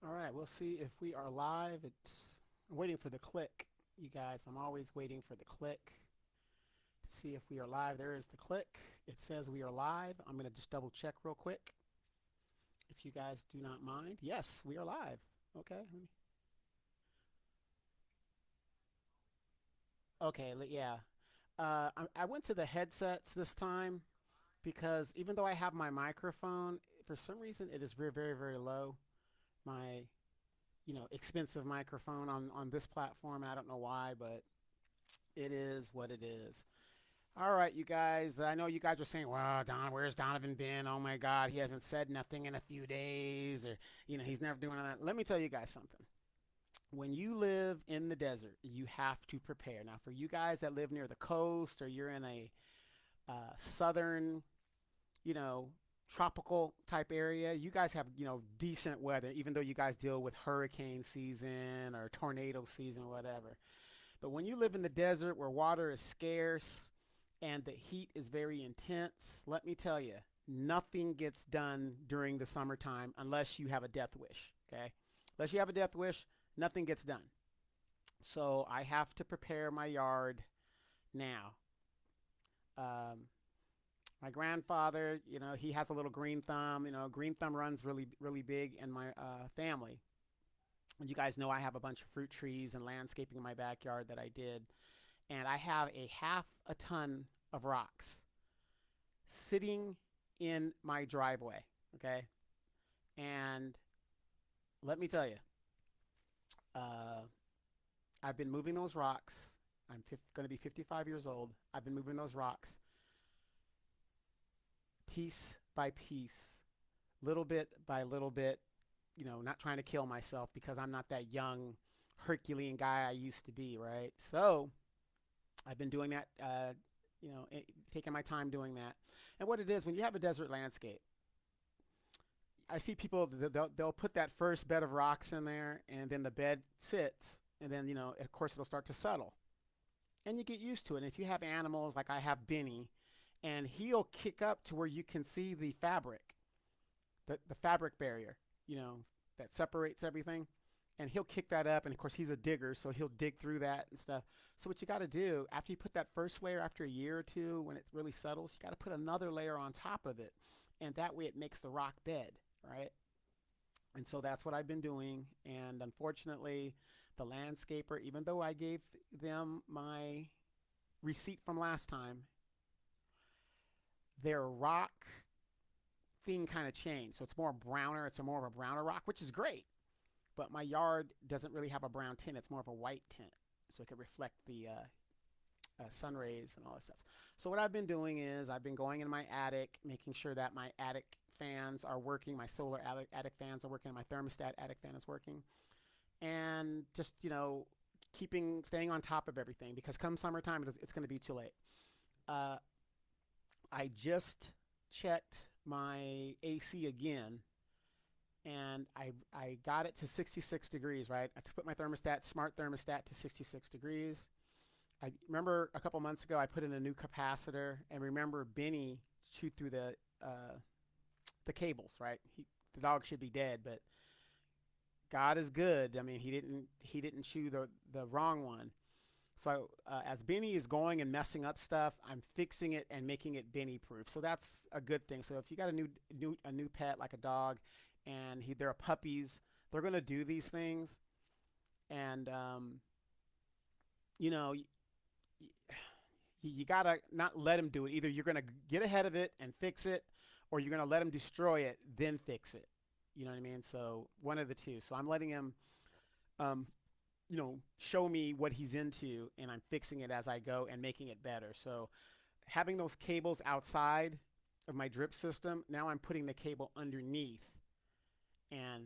All right, we'll see if we are live. I'm waiting for the click, you guys. I'm always waiting for the click to see if we are live. There is the click. It says we are live. I'm going to just double check real quick if you guys do not mind. Yes, we are live. Okay. Okay, yeah. I went to the headsets this time because even though I have my microphone, for some reason it is very, very, very low. My, expensive microphone on this platform. I don't know why, but it is what it is. All right, you guys. I know you guys are saying, "Well, Don, where's Donovan been? Oh my God, he hasn't said nothing in a few days, or he's never doing that." Let me tell you guys something. When you live in the desert, you have to prepare. Now, for you guys that live near the coast, or you're in a southern, you know, tropical type area, you guys have decent weather, even though you guys deal with hurricane season or tornado season, or whatever. But when you live in the desert where water is scarce and the heat is very intense, let me tell you, nothing gets done during the summertime unless you have a death wish, okay? Unless you have a death wish, nothing gets done. So I have to prepare my yard now. Um, my grandfather, he has a little green thumb. Green thumb runs really, really big in my family. And you guys know I have a bunch of fruit trees and landscaping in my backyard that I did. And I have a half a ton of rocks sitting in my driveway. Okay. And let me tell you, uh, I've been moving those rocks. I'm going to be 55 years old. I've been moving those rocks piece by piece, little bit by little bit, not trying to kill myself because I'm not that young Herculean guy I used to be, right? So I've been doing that, taking my time doing that. And what it is, when you have a desert landscape, I see people, they'll put that first bed of rocks in there, and then the bed sits, and then, of course, it'll start to settle. And you get used to it. And if you have animals, like I have Benny, and he'll kick up to where you can see the fabric, the fabric barrier, you know, that separates everything. And he'll kick that up, and of course he's a digger, so he'll dig through that and stuff. So what you got to do after you put that first layer, after a year or two, when it really settles, you got to put another layer on top of it, and that way it makes the rock bed, right? And so that's what I've been doing. And unfortunately, the landscaper, even though I gave them my receipt from last time, their rock thing kind of changed. So it's more browner. It's a more of a browner rock, which is great. But my yard doesn't really have a brown tint. It's more of a white tint, so it could reflect the sun rays and all that stuff. So what I've been doing is I've been going in my attic, making sure that my attic fans are working, my solar attic fans are working, my thermostat attic fan is working, and just staying on top of everything because come summertime it's going to be too late. Uh, I just checked my AC again, and I got it to 66 degrees. Right, I put my smart thermostat to 66 degrees. I remember a couple months ago I put in a new capacitor, and remember Benny chewed through the cables. Right, the dog should be dead, but God is good. I mean, he didn't chew the wrong one. So as Benny is going and messing up stuff, I'm fixing it and making it Benny proof. So that's a good thing. So if you got a new pet like a dog, and they're puppies, they're gonna do these things, and you know you gotta not let them do it. Either you're gonna get ahead of it and fix it, or you're gonna let him destroy it, then fix it. You know what I mean? So one of the two. So I'm letting him um, show me what he's into, and I'm fixing it as I go and making it better. So having those cables outside of my drip system, now I'm putting the cable underneath, and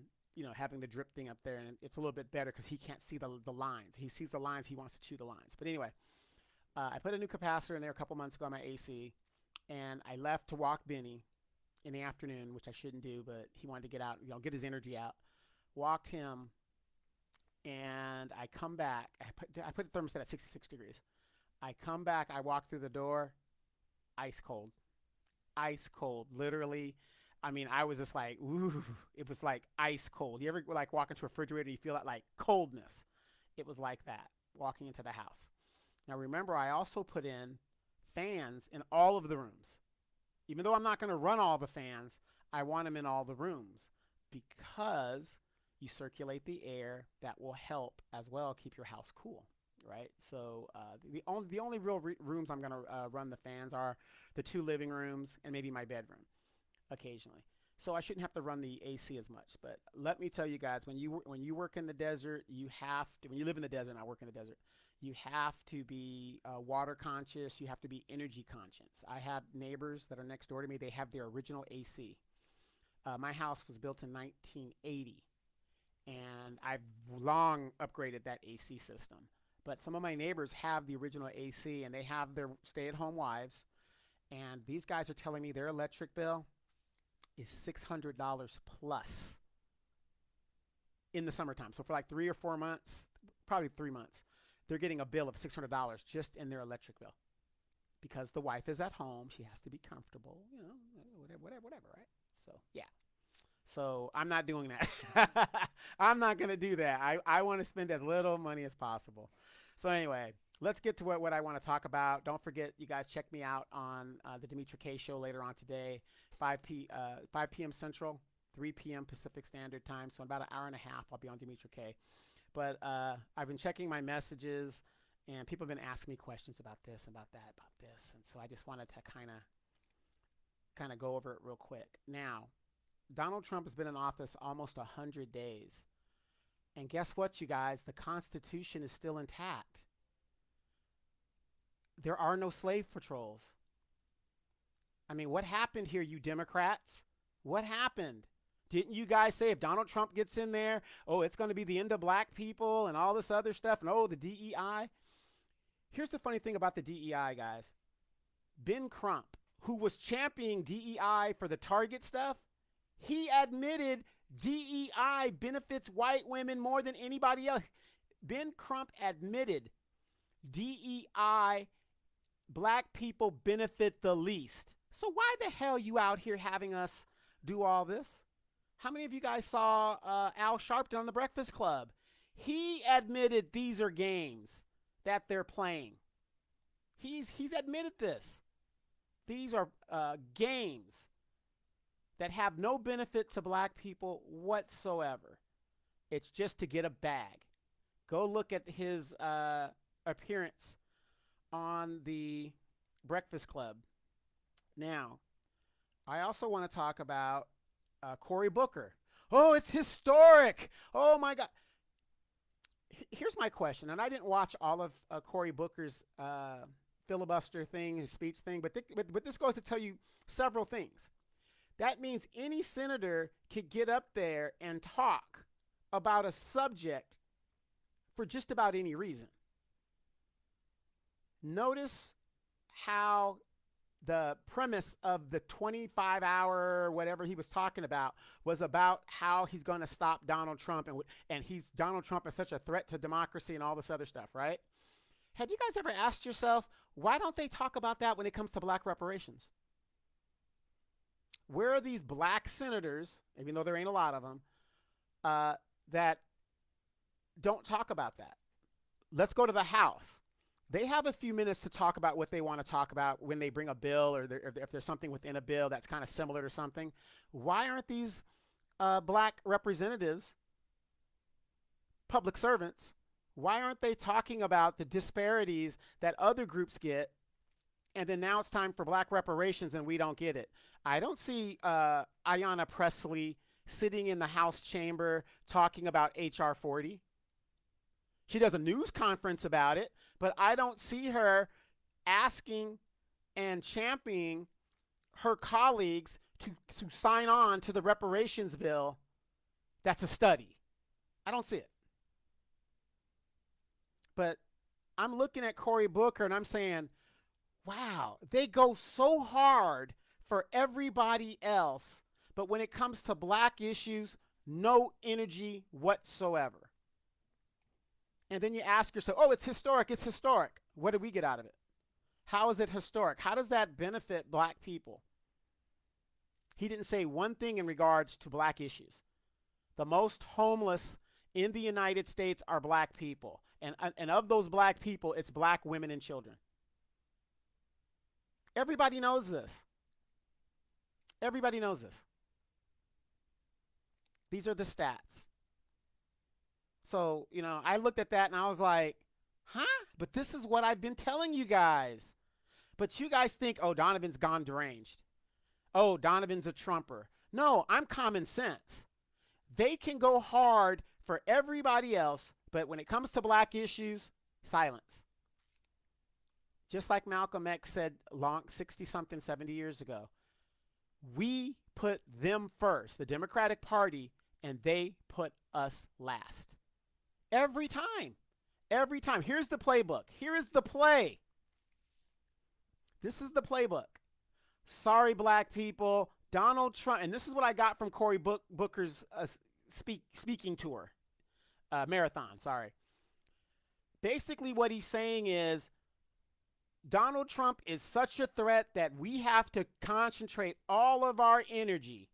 having the drip thing up there, and it's a little bit better because he can't see the lines. He sees the lines, he wants to chew the lines. But anyway, I put a new capacitor in there a couple months ago on my AC, and I left to walk Benny in the afternoon, which I shouldn't do, but he wanted to get out, get his energy out. Walked him, and I come back. I put the thermostat at 66 degrees. I come back. I walk through the door. Ice cold. Ice cold. Literally, I mean, I was just like, ooh, it was like ice cold. You ever like walk into a refrigerator, you feel that like coldness? It was like that walking into the house. Now remember, I also put in fans in all of the rooms. Even though I'm not going to run all the fans, I want them in all the rooms because you circulate the air that will help as well keep your house cool, right? So the only real rooms I'm going to run the fans are the two living rooms and maybe my bedroom occasionally. So I shouldn't have to run the AC as much. But let me tell you guys, when you work in the desert, you have to. When you live in the desert, and I work in the desert, you have to be water conscious. You have to be energy conscious. I have neighbors that are next door to me. They have their original AC. My house was built in 1980, and I've long upgraded that AC system. But some of my neighbors have the original AC, and they have their stay-at-home wives. And these guys are telling me their electric bill is $600 plus in the summertime. So for like 3 or 4 months, probably 3 months, they're getting a bill of $600 just in their electric bill because the wife is at home. She has to be comfortable, whatever, right? So yeah. So I'm not doing that. I'm not going to do that. I want to spend as little money as possible. So anyway, let's get to what I want to talk about. Don't forget, you guys, check me out on the Dimitri K Show later on today, 5 p.m. Central, 3 p.m. Pacific Standard Time. So in about an hour and a half, I'll be on Dimitri K. But I've been checking my messages, and people have been asking me questions about this, about that, about this. And so I just wanted to kind of go over it real quick. Now, Donald Trump has been in office almost 100 days. And guess what, you guys? The Constitution is still intact. There are no slave patrols. I mean, what happened here, you Democrats? What happened? Didn't you guys say if Donald Trump gets in there, oh, it's going to be the end of black people and all this other stuff, and oh, the DEI? Here's the funny thing about the DEI, guys. Ben Crump, who was championing DEI for the Target stuff, he admitted DEI benefits white women more than anybody else. Ben Crump admitted DEI, black people benefit the least. So why the hell are you out here having us do all this? How many of you guys saw Al Sharpton on The Breakfast Club? He admitted these are games that they're playing. He's admitted this. These are games that have no benefit to black people whatsoever. It's just to get a bag. Go look at his appearance on The Breakfast Club. Now, I also want to talk about Cory Booker. Oh, it's historic. Oh, my God. Here's my question, and I didn't watch all of Cory Booker's filibuster thing, his speech thing, but this goes to tell you several things. That means any senator could get up there and talk about a subject for just about any reason. Notice how the premise of the 25-hour whatever he was talking about was about how he's going to stop Donald Trump, and Donald Trump is such a threat to democracy and all this other stuff, right? Have you guys ever asked yourself, why don't they talk about that when it comes to black reparations? Where are these black senators, even though there ain't a lot of them, that don't talk about that? Let's go to the House. They have a few minutes to talk about what they want to talk about when they bring a bill, or if there's something within a bill that's kind of similar to something. Why aren't these black representatives, public servants, why aren't they talking about the disparities that other groups get, and then now it's time for black reparations and we don't get it? I don't see Ayanna Pressley sitting in the House chamber talking about H.R. 40. She does a news conference about it, but I don't see her asking and championing her colleagues to sign on to the reparations bill that's a study. I don't see it. But I'm looking at Cory Booker and I'm saying, wow, they go so hard for everybody else, but when it comes to black issues, no energy whatsoever. And then you ask yourself, oh, it's historic, it's historic. What do we get out of it? How is it historic? How does that benefit black people? He didn't say one thing in regards to black issues. The most homeless in the United States are black people. And of those black people, it's black women and children. Everybody knows this. Everybody knows this. These are the stats. So, I looked at that and I was like, huh? But this is what I've been telling you guys. But you guys think, oh, Donovan's gone deranged. Oh, Donovan's a Trumper. No, I'm common sense. They can go hard for everybody else, but when it comes to black issues, silence. Just like Malcolm X said 60-something, 70 years ago. We put them first, the Democratic Party, and they put us last. Every time. Every time. Here's the playbook. Here is the play. This is the playbook. Sorry, black people. Donald Trump, and this is what I got from Cory Booker's speaking tour, marathon, sorry. Basically what he's saying is Donald Trump is such a threat that we have to concentrate all of our energy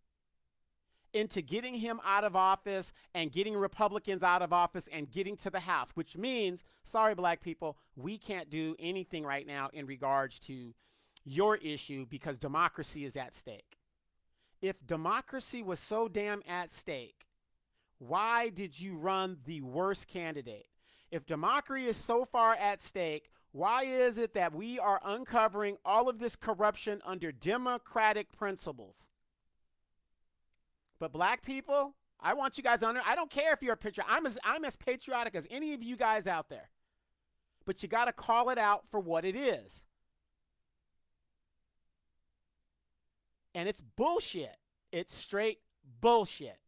into getting him out of office and getting Republicans out of office and getting to the House, which means, sorry, black people, we can't do anything right now in regards to your issue because democracy is at stake. If democracy was so damn at stake, why did you run the worst candidate? If democracy is so far at stake, why is it that we are uncovering all of this corruption under democratic principles? But black people, I want you guys to I don't care if you're a patriot. I'm as patriotic as any of you guys out there. But you got to call it out for what it is. And it's bullshit. It's straight bullshit.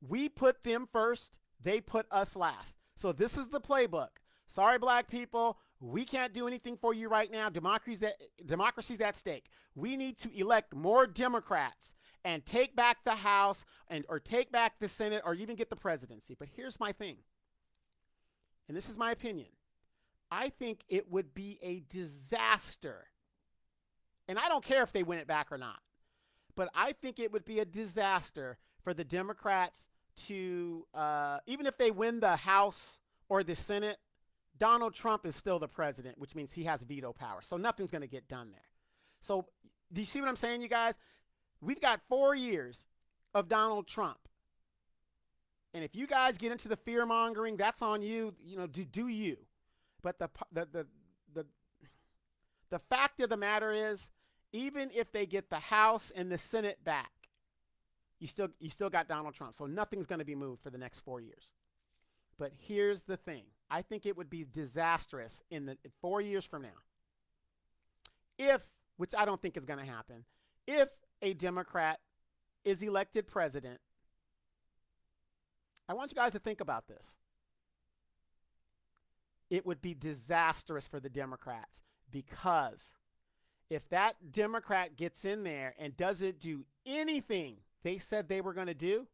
We put them first. They put us last. So this is the playbook. Sorry, black people. We can't do anything for you right now. Democracy's at stake. We need to elect more Democrats and take back the House or take back the Senate or even get the presidency. But here's my thing. And this is my opinion. I think it would be a disaster. And I don't care if they win it back or not. But I think it would be a disaster for the Democrats to, even if they win the House or the Senate, Donald Trump is still the president, which means he has veto power. So nothing's going to get done there. So do you see what I'm saying, you guys? We've got 4 years of Donald Trump. And if you guys get into the fear mongering, that's on you. Do you? But the fact of the matter is, even if they get the House and the Senate back, you still got Donald Trump. So nothing's going to be moved for the next 4 years. But here's the thing. I think it would be disastrous in 4 years from now, which I don't think is going to happen, if a Democrat is elected president. I want you guys to think about this. It would be disastrous for the Democrats because if that Democrat gets in there and doesn't do anything they said they were going to do,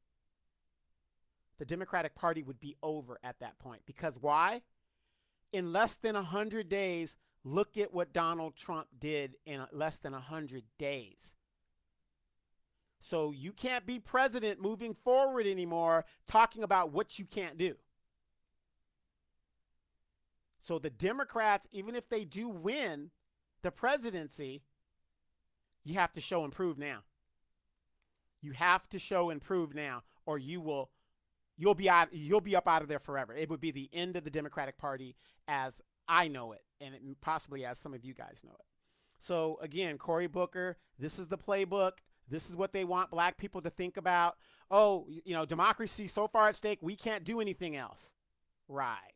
the Democratic Party would be over at that point. Because why? In less than 100 days, look at what Donald Trump did in less than 100 days. So you can't be president moving forward anymore talking about what you can't do. So the Democrats, even if they do win the presidency, you have to show and prove now. You have to show and prove now, or you'll be up out of there forever. It would be the end of the Democratic Party as I know it, and possibly as some of you guys know it. So again, Cory Booker, this is the playbook. This is what they want black people to think about. Oh, democracy so far at stake, we can't do anything else. Right.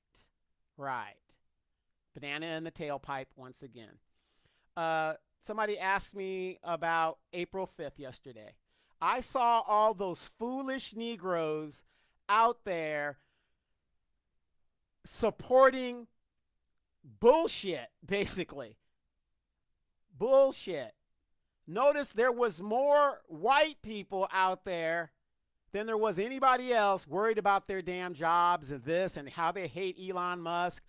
Banana in the tailpipe once again. Somebody asked me about April 5th yesterday. I saw all those foolish Negroes out there supporting bullshit, basically. Bullshit. Notice there was more white people out there than there was anybody else worried about their damn jobs and this and how they hate Elon Musk.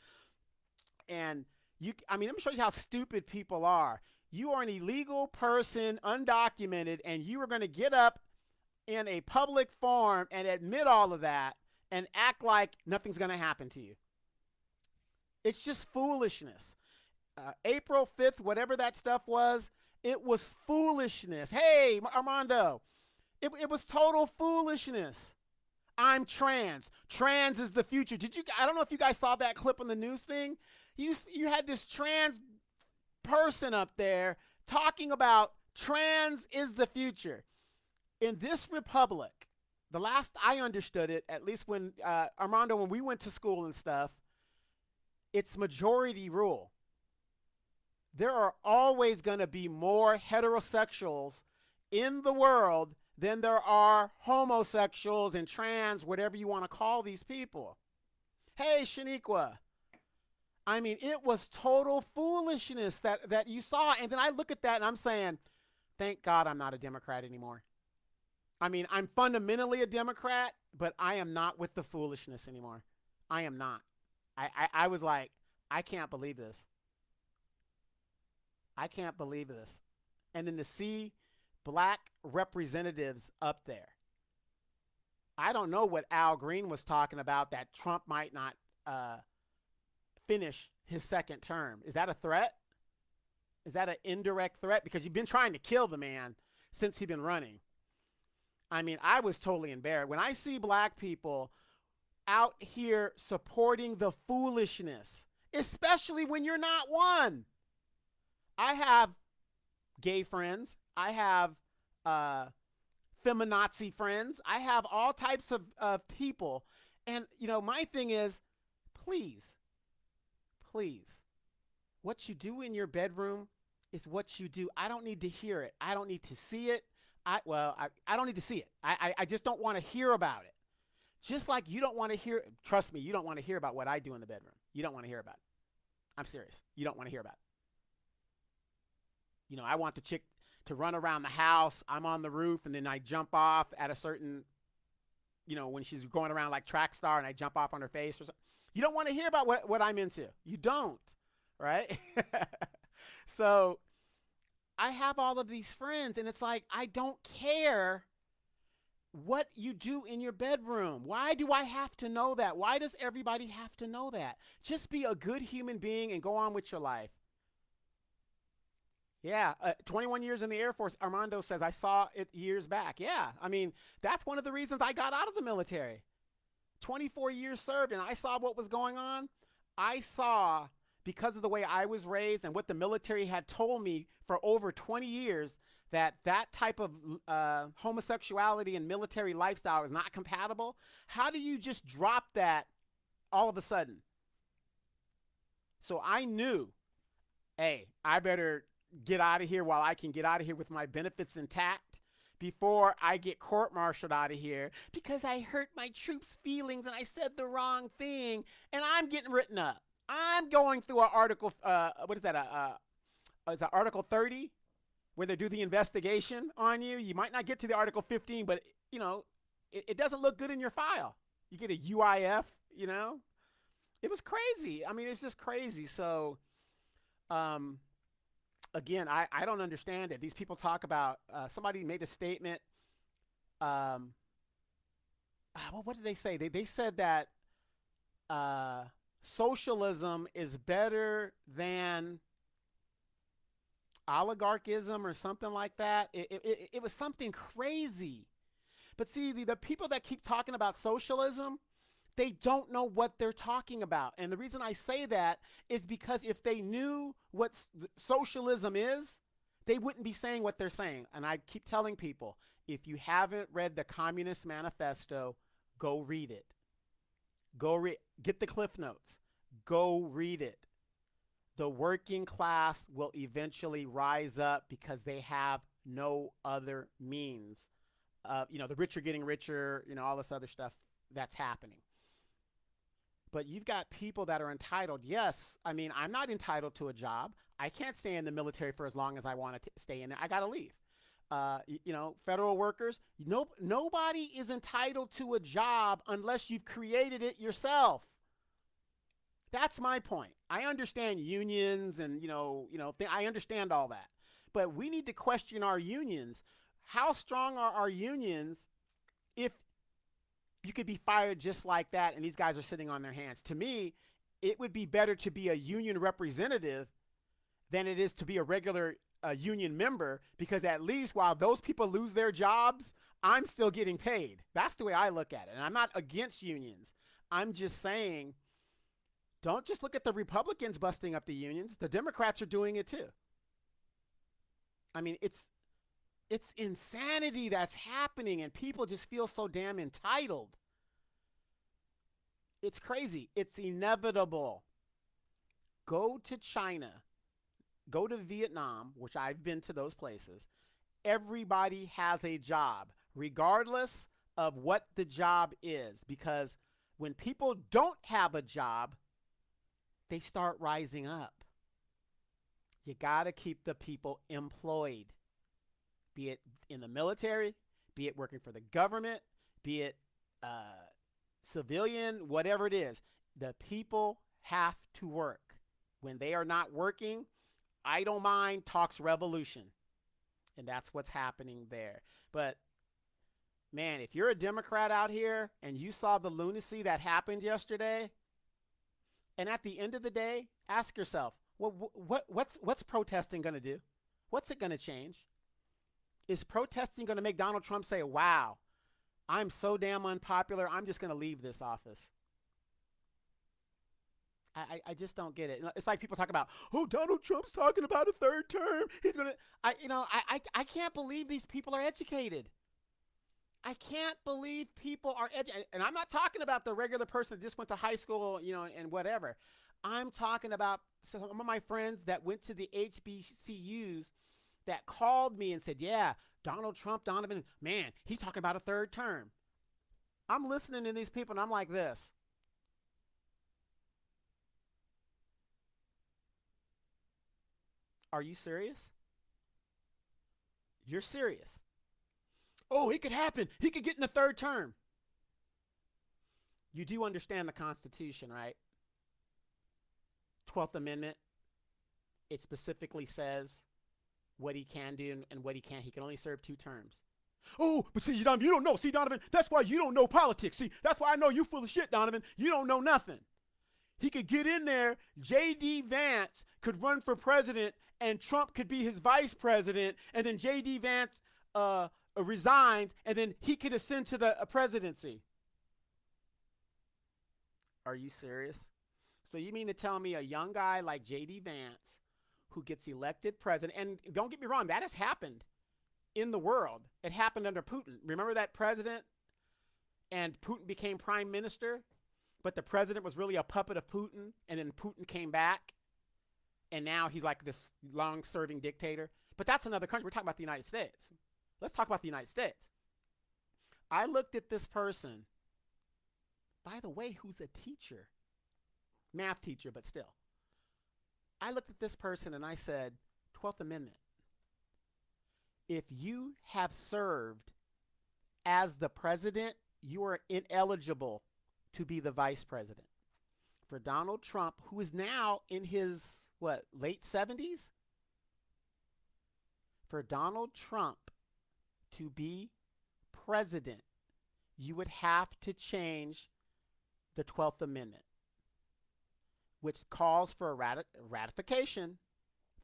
And let me show you how stupid people are. You are an illegal person, undocumented, and you are going to get up in a public forum and admit all of that and act like nothing's going to happen to you. It's just foolishness. April 5th, whatever that stuff was, it was foolishness. Hey, Armando, it was total foolishness. I'm trans. Trans is the future. I don't know if you guys saw that clip on the news thing. You had this trans person up there talking about trans is the future. In this republic, the last I understood it, at least when Armando, when we went to school and stuff, it's majority rule. There are always going to be more heterosexuals in the world than there are homosexuals and trans, whatever you want to call these people. Hey, Shaniqua. I mean, it was total foolishness that you saw. And then I look at that and I'm saying, thank God I'm not a Democrat anymore. I mean, I'm fundamentally a Democrat, but I am not with the foolishness anymore. I am not. I was like, I can't believe this. I can't believe this. And then to see black representatives up there. I don't know what Al Green was talking about, that Trump might not finish his second term. Is that a threat? Is that an indirect threat? Because you've been trying to kill the man since he's been running. I mean, I was totally embarrassed. When I see black people out here supporting the foolishness, especially when you're not one. I have gay friends. I have feminazi friends. I have all types of people. And, you know, my thing is, please, what you do in your bedroom is what you do. I don't need to hear it. I don't need to see it. I don't need to see it. I just don't want to hear about it. Just like you don't want to hear, trust me, you don't want to hear about what I do in the bedroom. You don't want to hear about it. I'm serious. You don't want to hear about it. You know, I want the chick to run around the house. I'm on the roof, and then I jump off at a certain, you know, when she's going around like track star, and I jump off on her face or something. You don't want to hear about what I'm into. You don't, right? So I have all of these friends, and it's like, I don't care what you do in your bedroom. Why do I have to know that? Why does everybody have to know that? Just be a good human being and go on with your life. Yeah, 21 years in the Air Force, Armando says, I saw it years back. Yeah, I mean, that's one of the reasons I got out of the military. 24 years served, and I saw what was going on. I saw, because of the way I was raised and what the military had told me for over 20 years, that type of homosexuality and military lifestyle is not compatible. How do you just drop that all of a sudden? So I knew, hey, I better get out of here while I can get out of here with my benefits intact before I get court-martialed out of here because I hurt my troops' feelings and I said the wrong thing and I'm getting written up. I'm going through an article, what is that, is that Article 30? Where they do the investigation on you. You might not get to the Article 15, but, you know, it doesn't look good in your file. You get a UIF, you know. It was crazy. I mean, it's just crazy. So, again, I don't understand it. These people talk about, somebody made a statement. Well, what did they say? They said that socialism is better than oligarchism or something like that. It was something crazy. But see, the people that keep talking about socialism, they don't know what they're talking about. And the reason I say that is because if they knew what socialism is, they wouldn't be saying what they're saying. And I keep telling people, if you haven't read the Communist Manifesto, go read it. Get the Cliff Notes. Go read it. The working class will eventually rise up because they have no other means. You know, the rich are getting richer, you know, all this other stuff that's happening. But you've got people that are entitled. Yes, I mean, I'm not entitled to a job. I can't stay in the military for as long as I want to stay in there. I got to leave. You know, federal workers, nobody is entitled to a job unless you've created it yourself. That's my point. I understand unions and, I understand all that. But we need to question our unions. How strong are our unions if you could be fired just like that and these guys are sitting on their hands? To me, it would be better to be a union representative than it is to be a regular union member, because at least while those people lose their jobs, I'm still getting paid. That's the way I look at it. And I'm not against unions. I'm just saying, don't just look at the Republicans busting up the unions. The Democrats are doing it too. I mean, it's insanity that's happening, and people just feel so damn entitled. It's crazy. It's inevitable. Go to China, go to Vietnam, which I've been to those places. Everybody has a job, regardless of what the job is, because when people don't have a job, they start rising up. You got to keep the people employed, be it in the military, be it working for the government, be it civilian, whatever it is. The people have to work. When they are not working, I don't mind, talks revolution. And that's what's happening there. But man, if you're a Democrat out here and you saw the lunacy that happened yesterday, and at the end of the day, ask yourself, what's protesting going to do? What's it going to change? Is protesting going to make Donald Trump say, wow, I'm so damn unpopular, I'm just going to leave this office? I just don't get it. It's like people talk about, oh, Donald Trump's talking about a third term. He's going to, I can't believe these people are educated. I can't believe people are educated. And I'm not talking about the regular person that just went to high school, and whatever. I'm talking about some of my friends that went to the HBCUs that called me and said, yeah, Donald Trump, Donovan, man, he's talking about a third term. I'm listening to these people and I'm like this. Are you serious? You're serious. Oh, it could happen. He could get in the third term. You do understand the Constitution, right? 12th Amendment. It specifically says what he can do and what he can't. He can only serve 2 terms. Oh, but see, Donovan, you don't know. See, Donovan, that's why you don't know politics. See, that's why I know you full of shit, Donovan. You don't know nothing. He could get in there. J.D. Vance could run for president, and Trump could be his vice president, and then J.D. Vance resigns, and then he could ascend to the presidency. Are you serious? So you mean to tell me a young guy like J.D. Vance, who gets elected president, and don't get me wrong, that has happened in the world. It happened under Putin. Remember that president? And Putin became prime minister, but the president was really a puppet of Putin, and then Putin came back, and now he's like this long-serving dictator. But that's another country. We're talking about the United States. Let's talk about the United States. I looked at this person, by the way, who's a teacher, math teacher, but still. I looked at this person and I said, 12th Amendment. If you have served as the president, you are ineligible to be the vice president. For Donald Trump, who is now in his, late 70s? For Donald Trump to be president, you would have to change the 12th Amendment, which calls for a ratification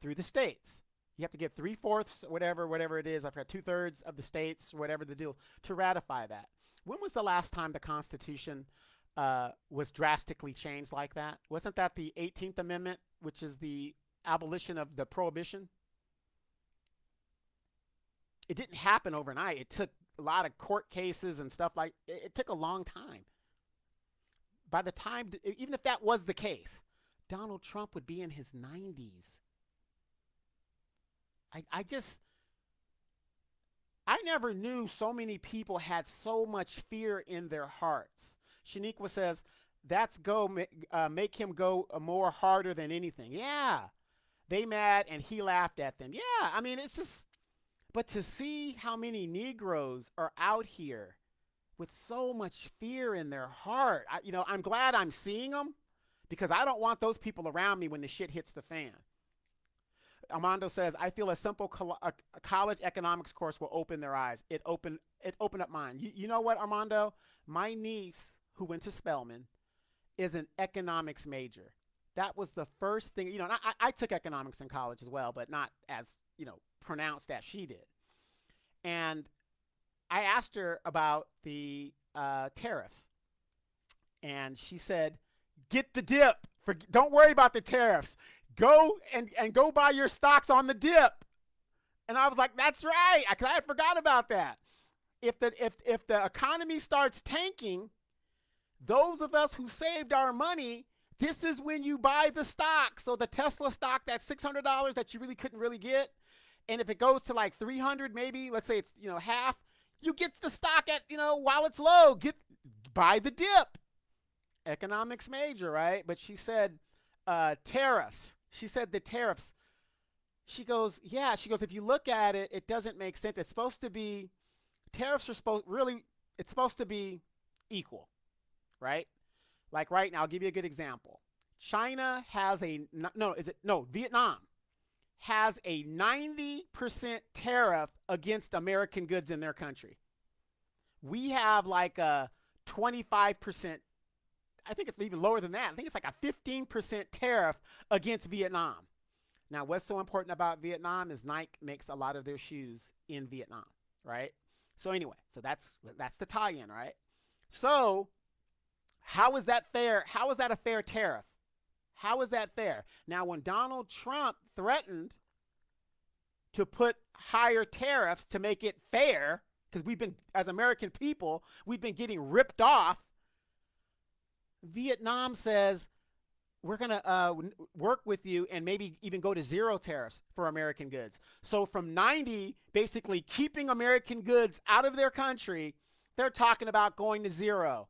through the states. You have to get 3/4, whatever it is. I've got 2/3 of the states, whatever the deal, to ratify that. When was the last time the Constitution was drastically changed like that? Wasn't that the 18th Amendment, which is the abolition of the prohibition? It didn't happen overnight. It took a lot of court cases and stuff like it. It took a long time. By the time, even if that was the case, Donald Trump would be in his 90s. I never knew so many people had so much fear in their hearts. Shaniqua says, that's make him go more harder than anything. Yeah, they mad and he laughed at them. Yeah, I mean, it's just, but to see how many Negroes are out here with so much fear in their heart, I'm glad I'm seeing them, because I don't want those people around me when the shit hits the fan. Armando says, I feel a simple a college economics course will open their eyes. It opened up mine. You know what, Armando? My niece, who went to Spelman, is an economics major. That was the first thing, and I took economics in college as well, but not as, pronounced as she did. And I asked her about the tariffs, and she said, "Get the dip. Don't worry about the tariffs. Go and go buy your stocks on the dip." And I was like, "That's right," because I had forgot about that. If the economy starts tanking, those of us who saved our money, this is when you buy the stock. So the Tesla stock, that's $600 that you really couldn't really get, and if it goes to like 300, maybe let's say it's half, you get the stock at while it's low. Buy the dip. Economics major, right? But she said tariffs. She said the tariffs. She goes, yeah. She goes, if you look at it, it doesn't make sense. It's supposed to be tariffs are supposed really. It's supposed to be equal, right? Like right now, I'll give you a good example. China has a no. Is it no? Vietnam has a 90% tariff against American goods in their country. We have like a 25%. I think it's even lower than that. I think it's like a 15% tariff against Vietnam. Now, what's so important about Vietnam is Nike makes a lot of their shoes in Vietnam, right? So anyway, so that's the tie-in, right? So how is that fair? How is that a fair tariff? How is that fair? Now, when Donald Trump threatened to put higher tariffs to make it fair, because we've been, as American people, we've been getting ripped off, Vietnam says, we're going to work with you and maybe even go to zero tariffs for American goods. So from 90, basically keeping American goods out of their country, they're talking about going to zero.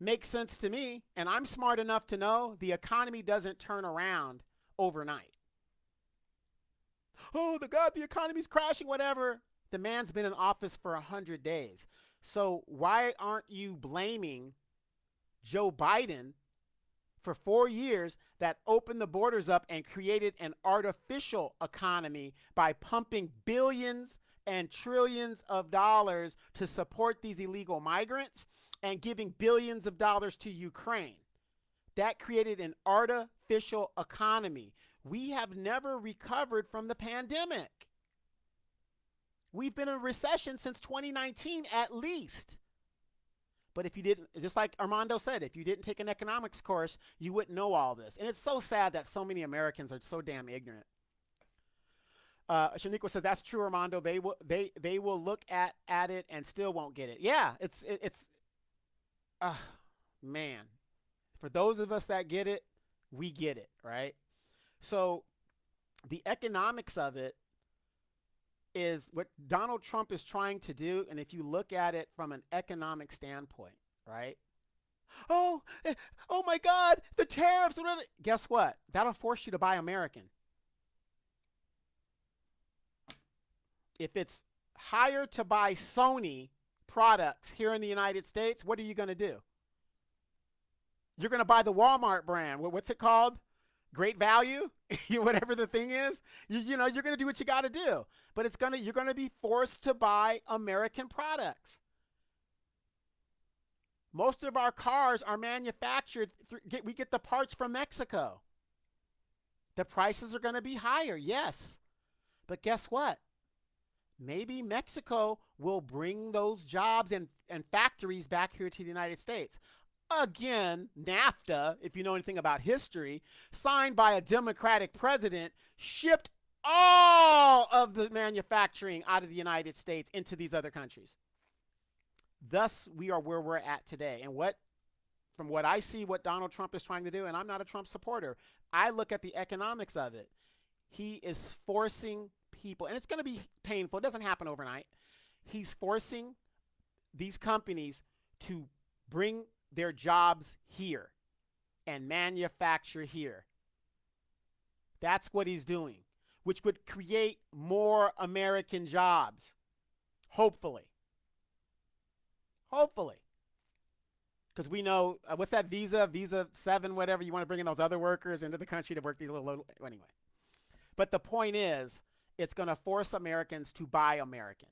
Makes sense to me, and I'm smart enough to know the economy doesn't turn around overnight. Oh, the economy's crashing, whatever. The man's been in office for 100 days. So why aren't you blaming Joe Biden for 4 years that opened the borders up and created an artificial economy by pumping billions and trillions of dollars to support these illegal migrants and giving billions of dollars to Ukraine? That created an artificial economy. We have never recovered from the pandemic. We've been in a recession since 2019 at least. But if you didn't, just like Armando said, if you didn't take an economics course, you wouldn't know all this. And it's so sad that so many Americans are so damn ignorant. Shaniqua said, that's true, Armando. They will look at it and still won't get it. Yeah, it's man. For those of us that get it, we get it, right? So the economics of it is what Donald Trump is trying to do. And if you look at it from an economic standpoint, right? Oh, oh my God, the tariffs. Guess what? That'll force you to buy American. If it's higher to buy Sony products here in the United States, what are you going to do? You're going to buy the Walmart brand. What's it called? Great value, whatever the thing is. You're going to do what you got to do. But you're going to be forced to buy American products. Most of our cars are manufactured. We get the parts from Mexico. The prices are going to be higher, yes. But guess what? Maybe Mexico will bring those jobs and factories back here to the United States. Again, NAFTA, if you know anything about history, signed by a Democratic president, shipped all of the manufacturing out of the United States into these other countries. Thus, we are where we're at today. And from what I see, what Donald Trump is trying to do, and I'm not a Trump supporter, I look at the economics of it. He is forcing people, and it's going to be painful. It doesn't happen overnight. He's forcing these companies to bring their jobs here and manufacture here. That's what he's doing, which would create more American jobs. Hopefully. Because we know what's that Visa 7, whatever. You want to bring in those other workers into the country to work these little anyway. But the point is, it's going to force Americans to buy American.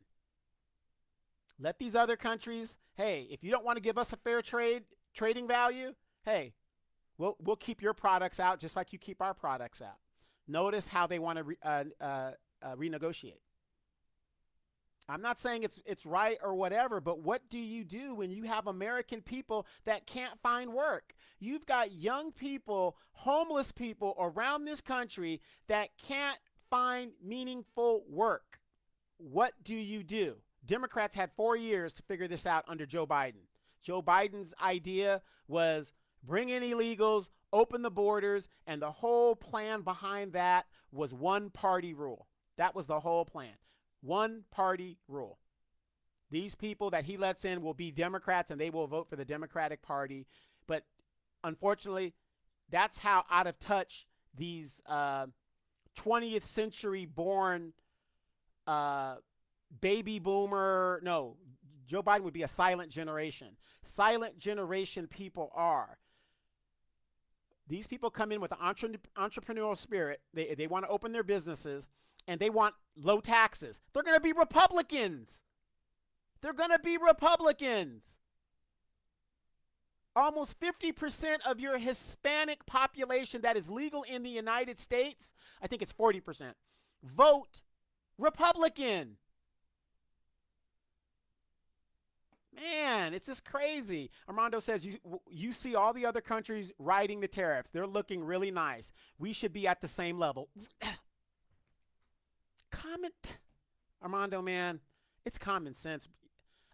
Let these other countries, hey, if you don't want to give us a fair trading value, hey, we'll keep your products out just like you keep our products out. Notice how they want to renegotiate. I'm not saying it's right or whatever, but what do you do when you have American people that can't find work? You've got young people, homeless people around this country that can't find meaningful work. What do you do? Democrats had 4 years to figure this out under Joe Biden. Joe Biden's idea was bring in illegals, open the borders, and the whole plan behind that was one party rule. That was the whole plan. One party rule. These people that he lets in will be Democrats and they will vote for the Democratic Party. But unfortunately, that's how out of touch these 20th century born baby boomer, no, Joe Biden would be a silent generation. Silent generation people are. These people come in with an entrepreneurial spirit. They want to open their businesses. And they want low taxes. They're going to be Republicans. They're going to be Republicans. Almost 50% of your Hispanic population that is legal in the United States, I think it's 40%, vote Republican. Man, it's just crazy. Armando says, you see all the other countries riding the tariffs. They're looking really nice. We should be at the same level. Comment, Armando, man, it's common sense.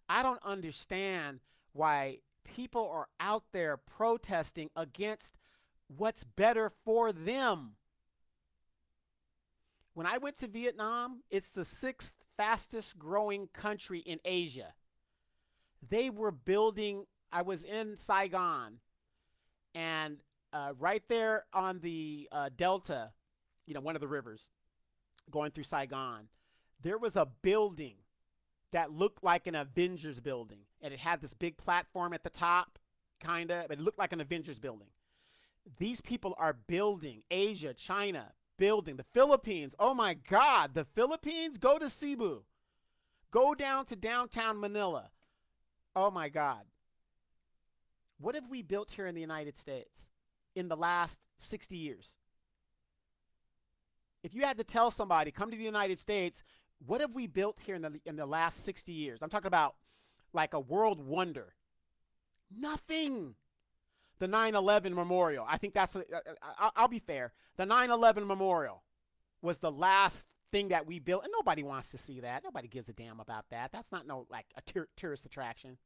I don't understand why people are out there protesting against what's better for them. When I went to Vietnam, it's the 6th fastest growing country in Asia. They were building, I was in Saigon, and right there on the Delta, one of the rivers, going through Saigon, there was a building that looked like an Avengers building. And it had this big platform at the top, kind of. It looked like an Avengers building. These people are building. Asia, China, building. The Philippines, oh my God, the Philippines, go to Cebu. Go down to downtown Manila. Oh my God. What have we built here in the United States in the last 60 years? If you had to tell somebody, come to the United States, what have we built here in the last 60 years? I'm talking about like a world wonder. Nothing. The 9/11 Memorial. I think that's, I'll be fair. The 9/11 Memorial was the last thing that we built, and nobody wants to see that. Nobody gives a damn about that. That's not like a tourist attraction.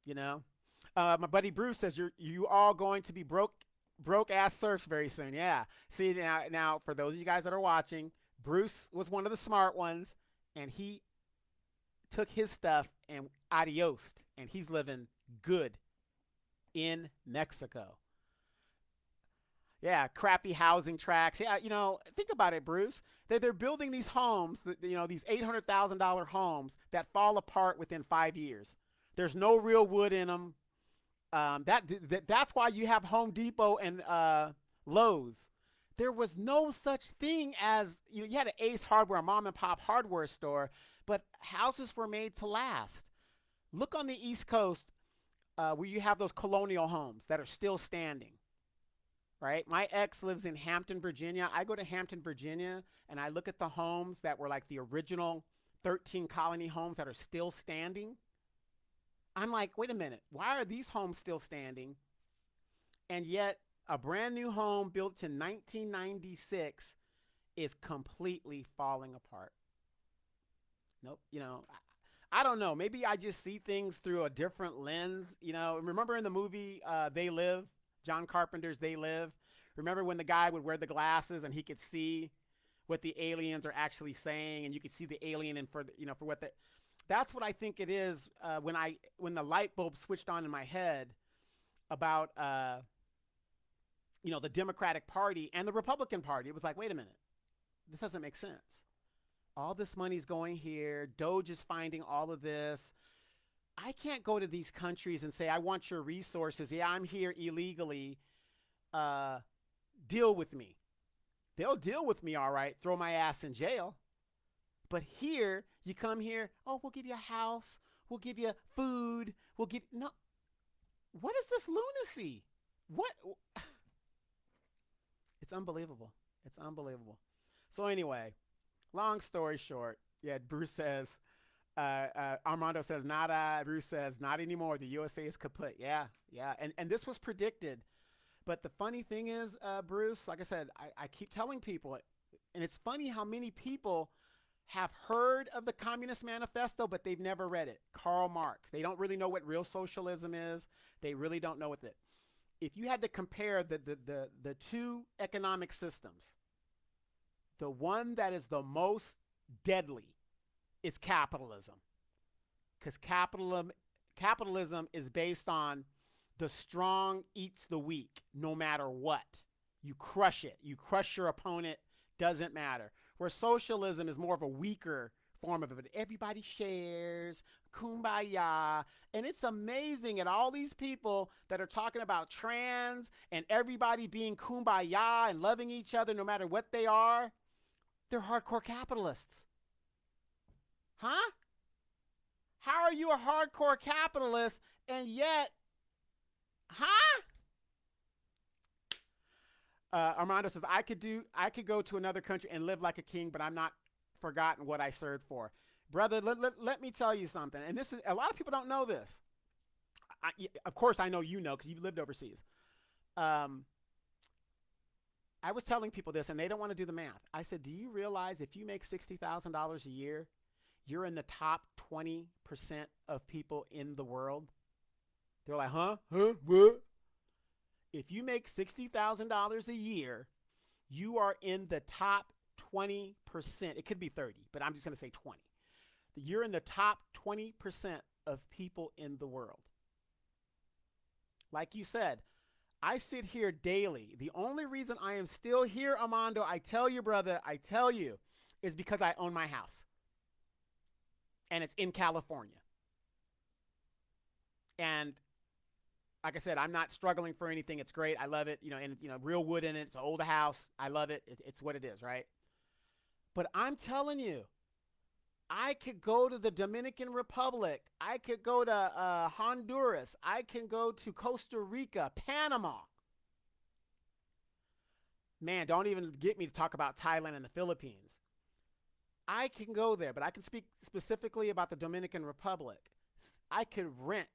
My buddy Bruce says you all going to be broke ass serfs very soon. Yeah. See, now for those of you guys that are watching, Bruce was one of the smart ones, and he took his stuff and adiosed, and he's living good in Mexico. Yeah, crappy housing tracts. Yeah, think about it, Bruce. They're building these homes, these $800,000 homes that fall apart within 5 years. There's no real wood in them. That's why you have Home Depot and Lowe's. There was no such thing as, you had an Ace Hardware, a mom and pop hardware store, but houses were made to last. Look on the East Coast where you have those colonial homes that are still standing, right? My ex lives in Hampton, Virginia. I go to Hampton, Virginia, and I look at the homes that were like the original 13 colony homes that are still standing. I'm like, wait a minute, why are these homes still standing? And yet a brand new home built in 1996 is completely falling apart. Nope. I don't know. Maybe I just see things through a different lens. Remember in the movie They Live, John Carpenter's They Live? Remember when the guy would wear the glasses and he could see what the aliens are actually saying, and you could see the alien and for what the... That's what I think it is when the light bulb switched on in my head about the Democratic Party and the Republican Party. It was like, wait a minute, this doesn't make sense. All this money's going here. Doge is finding all of this. I can't go to these countries and say, I want your resources. Yeah, I'm here illegally. Uh, Deal with me. They'll deal with me, all right, throw my ass in jail. But here, you come here, oh, we'll give you a house, we'll give you food, we'll give. No, what is this lunacy? What? It's unbelievable. It's unbelievable. So, anyway, long story short, yeah, Bruce says, Armando says, nada. Bruce says, not anymore. The USA is kaput. Yeah, yeah. And this was predicted. But the funny thing is, Bruce, like I said, I keep telling people, and it's funny how many people have heard of the Communist Manifesto, but they've never read it. Karl Marx. They don't really know what real socialism is. They really don't know what it. If you had to compare the two economic systems, the one that is the most deadly is capitalism. Because capitalism is based on the strong eats the weak no matter what. You crush it. You crush your opponent. Doesn't matter. Where socialism is more of a weaker form of it. Everybody shares, kumbaya. And it's amazing at all these people that are talking about trans and everybody being kumbaya and loving each other no matter what they are. They're hardcore capitalists. Huh? How are you a hardcore capitalist and yet, huh? Armando says, I could go to another country and live like a king, but I'm not forgotten what I served for. Brother, let me tell you something. And this is, a lot of people don't know this. Of course, I know you know because you've lived overseas. I was telling people this, and they don't want to do the math. I said, do you realize if you make $60,000 a year, you're in the top 20% of people in the world? They're like, huh? Huh? What? If you make $60,000 a year, you are in the top 20%. It could be 30, but I'm just going to say 20. You're in the top 20% of people in the world. Like you said, I sit here daily. The only reason I am still here, Armando, I tell you, brother, I tell you, is because I own my house. And it's in California. And like I said, I'm not struggling for anything. It's great. I love it. And real wood in it. It's an old house. I love it. It's what it is, right? But I'm telling you, I could go to the Dominican Republic. I could go to Honduras. I can go to Costa Rica, Panama. Man, don't even get me to talk about Thailand and the Philippines. I can go there, but I can speak specifically about the Dominican Republic. I could rent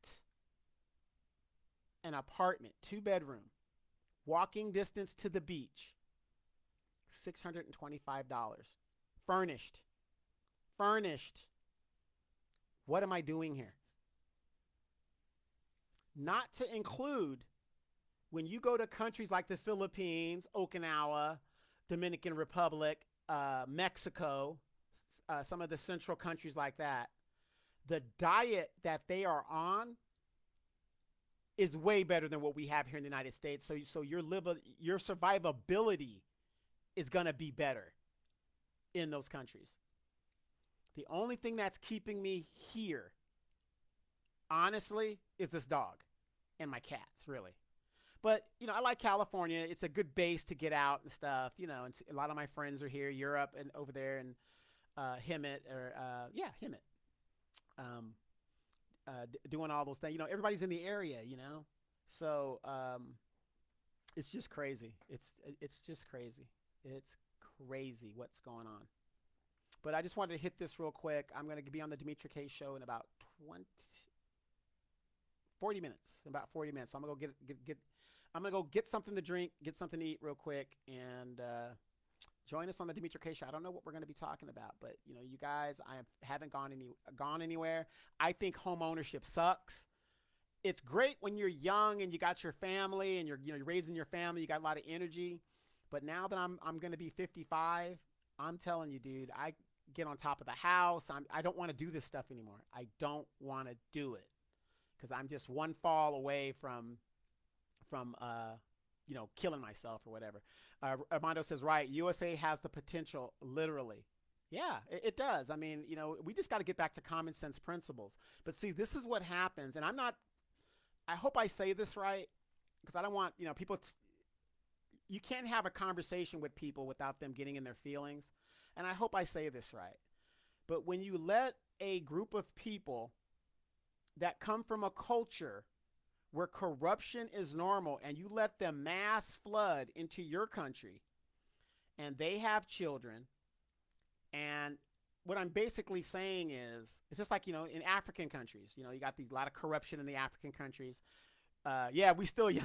an apartment, 2-bedroom, walking distance to the beach, $625. Furnished. Furnished. What am I doing here? Not to include when you go to countries like the Philippines, Okinawa, Dominican Republic, Mexico, some of the central countries like that, the diet that they are on is way better than what we have here in the United States. So your survivability is going to be better in those countries. The only thing that's keeping me here, honestly, is this dog and my cats, really. But, I like California. It's a good base to get out and stuff, and a lot of my friends are here, Europe and over there, and Hemet, Hemet. Doing all those things. Everybody's in the area, So it's just crazy. It's just crazy. It's crazy what's going on. But I just wanted to hit this real quick. I'm going to be on the Demetra K show in about 40 minutes. About 40 minutes. So I'm going to go I'm going to go get something to drink, get something to eat real quick, and join us on the Demetra K show. I don't know what we're going to be talking about, but you guys, I haven't gone anywhere. I think home ownership sucks. It's great when you're young and you got your family and you're raising your family. You got a lot of energy. But now that I'm going to be 55, I'm telling you, dude, I get on top of the house. I don't want to do this stuff anymore. I don't want to do it because I'm just one fall away from killing myself or whatever. Armando says, right, USA has the potential, literally. Yeah, it does. I mean, you know, we just got to get back to common sense principles. But see, this is what happens, and I'm not. I hope I say this right because I don't want people. You can't have a conversation with people without them getting in their feelings, and I hope I say this right. But when you let a group of people that come from a culture where corruption is normal and you let them mass flood into your country and they have children and what I'm basically saying is it's just like in African countries, you got these a lot of corruption in the African countries. Yeah, we still you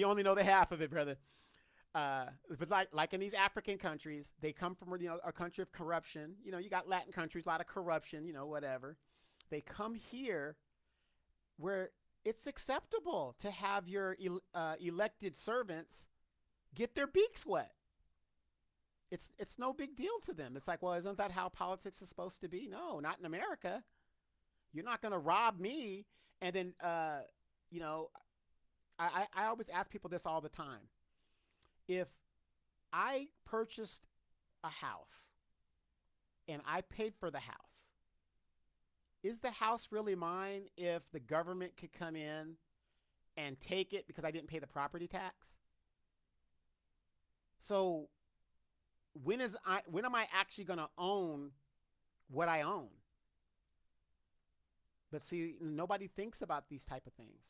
only know the half of it, brother. But like in these African countries, they come from a country of corruption. You got Latin countries, a lot of corruption. Whatever. They come here where it's acceptable to have your elected servants get their beaks wet. It's no big deal to them. It's like, well, isn't that how politics is supposed to be? No, not in America. You're not going to rob me. And then, you know, I always ask people this all the time. If I purchased a house and I paid for the house, is the house really mine if the government could come in and take it because I didn't pay the property tax? So when am I actually going to own what I own? But see, nobody thinks about these type of things.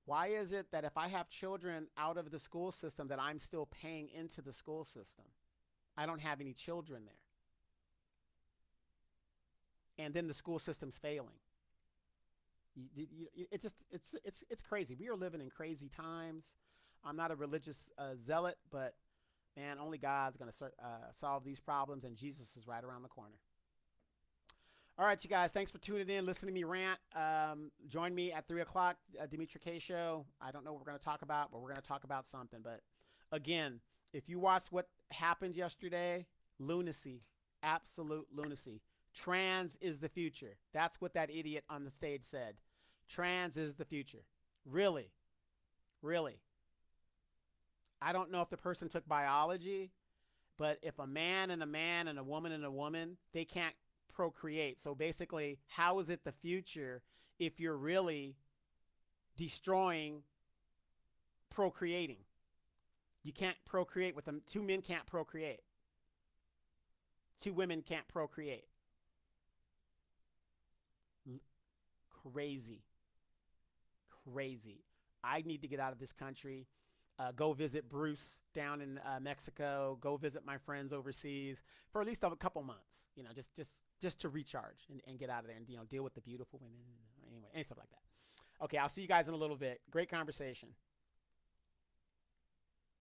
Why is it that if I have children out of the school system that I'm still paying into the school system? I don't have any children there. And then the school system's failing. It's crazy. We are living in crazy times. I'm not a religious zealot, but man, only God's going to solve these problems, and Jesus is right around the corner. All right, you guys, thanks for tuning in, listening to me rant. Join me at 3 o'clock, Dimitri K Show. I don't know what we're going to talk about, but we're going to talk about something. But again, if you watched what happened yesterday, lunacy, absolute lunacy. Trans is the future. That's what that idiot on the stage said. Trans is the future. Really? Really? I don't know if the person took biology, but if a man and a man and a woman, they can't procreate. So basically, how is it the future if you're really destroying procreating? You can't procreate with them. Two men can't procreate. Two women can't procreate. Crazy. Crazy. I need to get out of this country. Go visit Bruce down in Mexico. Go visit my friends overseas for at least a couple months. Just to recharge and get out of there and deal with the beautiful women. Anyway, and stuff like that. Okay, I'll see you guys in a little bit. Great conversation.